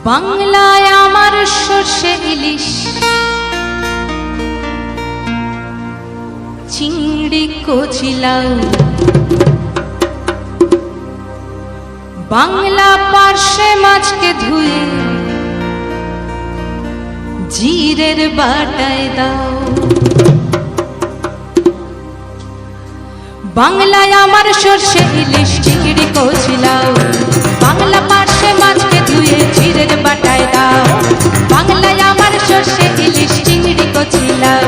বাংলায় আমার সর্ষে ইলিশ চিংড়ি কচি লাউ, বাংলা পার্শে মাছকে ধুয়ে জিরের বাটায় দাও। বাংলায় আমার সর্ষে ইলিশ চিংড়ি কচি লাউ, বাংলা পার্শে মাছকে ধুয়ে জিরের বাটায় দাও। বাংলায় আমার সর্ষে ইলিশ চিংড়ি কচি লাউ,